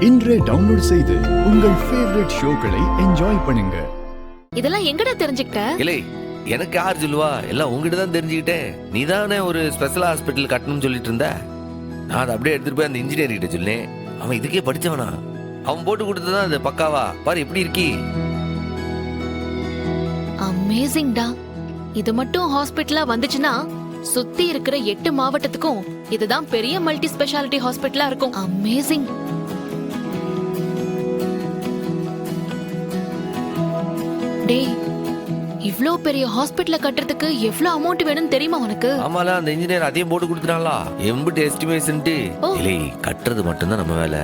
இன்றே டவுன்லோட் செய்து உங்கள் ஃபேவரட் ஷோக்களை என்ஜாய் பண்ணுங்க. இதெல்லாம் எங்கடா தெரிஞ்சுக்கிட்ட? இல்லை, எனக்கு யார் சொல்லுவா? எல்லாம் உங்ககிட்ட தான் தெரிஞ்சுக்கிட்டேன். நீ தானே ஒரு ஸ்பெஷல் ஹாஸ்பிட்டல் கட்டணும்னு சொல்லிட்டு இருந்த. நான் அதை அப்படியே எடுத்துட்டு போய் அந்த இன்ஜினியர் கிட்ட சொன்னேன். அவன் இதுக்கே படிச்சவனா? அவன் போட்டு கொடுத்ததான் அது பக்காவா? பாரு எப்படி இருக்கி. அமேசிங்டா. இது மட்டும் ஹாஸ்பிட்டலா வந்துச்சுன்னா சுத்தி இருக்கிற 8 மாவட்டத்துக்கும் இதுதான் பெரிய மல்டி ஸ்பெஷாலிட்டி ஹாஸ்பிட்டலா இருக்கும். அமேசிங். டேய், இவ்ளோ பெரிய ஹாஸ்பிட்டல கட்டுறதுக்கு எவ்வளவு அமௌண்ட் வேணும்னு தெரியுமா உனக்கு? ஆமால, அந்த இன்ஜினியர் அதையும் போட்டு கொடுத்துட்டாங்களா? எம்பிட்டு எஸ்டிமேஷன்ட்டு. இல்லை, கட்டுறது மட்டும்தான் நம்ம வேலை.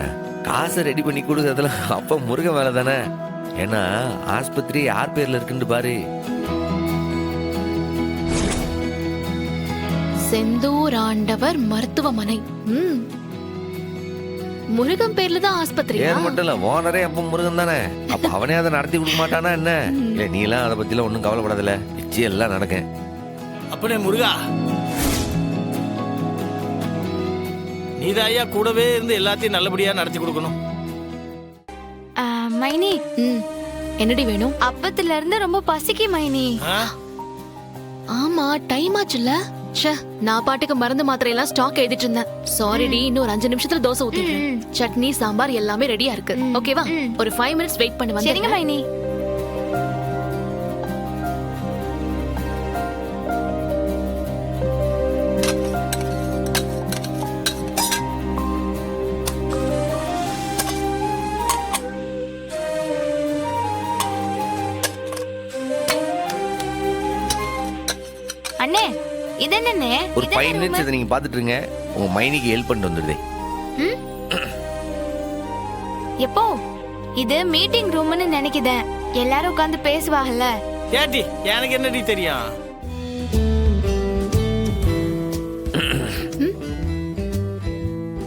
காசை ரெடி பண்ணி கொடுக்கறதுல அப்ப முருகன் வேலை தானே. ஏன்னா ஆஸ்பத்திரி யார் பேர்ல இருக்குன்னு பாரு. செந்தூர் ஆண்டவர் மருத்துவமனை. முருகன் பேர்ல தான் ஆஸ்பத்திரி. பேர் மட்டும் இல்ல, ஓனரே அப்ப முருகன் தானே. அப்ப அவனே அதை நடத்தி கொடுக்க மாட்டானா என்ன? இல்ல, நீ எல்லாம் அதை பத்தி எல்லாம் ஒன்னும் கவலைப்படாதல. நிச்சயம் எல்லாம் நடக்கும். அப்பனே முருகா, நீதான் ஐயா கூடவே இருந்து எல்லாத்தையும் நல்லபடியா நடத்தி கொடுக்கணும். மைனி, என்னடி வேணும்? அப்பத்துல இருந்து ரொம்ப பசிக்கு மைனி. ஆமா, டைம் ஆச்சுல்ல. நான் பாட்டுக்கு மருந்து மாத்திரை எல்லாம் ஸ்டாக் எழுதிட்டு இருந்தேன். சாரிடி, இன்னும் ஒரு 5 நிமிஷத்துல தோசை ஊத்திடுறேன். சட்னி சாம்பார் எல்லாமே ரெடியா இருக்கு. ஓகேவா? ஒரு 5 மினிட்ஸ் வெயிட் பண்ணு. சரிங்க மைனி. அண்ணே, இது என்னண்ணே? ஒரு 5 மினிட்ஸ் இதை நீங்க பாத்துட்டு இருங்க. உங்க மைனிக்கு ஹெல்ப் பண்ணிட்டு வந்துடுதே. எப்போ? இது மீட்டிங் ரூம்னு நினைக்குதேன். எல்லாரும் உட்கார்ந்து பேசுவாங்கல்ல. ஏடி, எனக்கு என்னடி தெரியும்?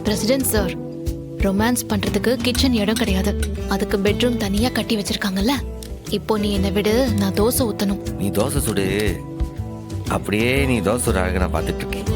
பிரசிடென்ட் சார், ரொமான்ஸ் பண்றதுக்கு கிச்சன் இடம் கிடையாது. அதுக்கு பெட்ரூம் தனியா கட்டி வச்சிருக்காங்கல்ல. இப்போ நீ என்ன விடு, நான் தோசை ஊத்தணும். நீ தோசை சுடு. அப்படியே நீ தோசை சுட அழகு நான் பாத்துட்டு இருக்கேன்.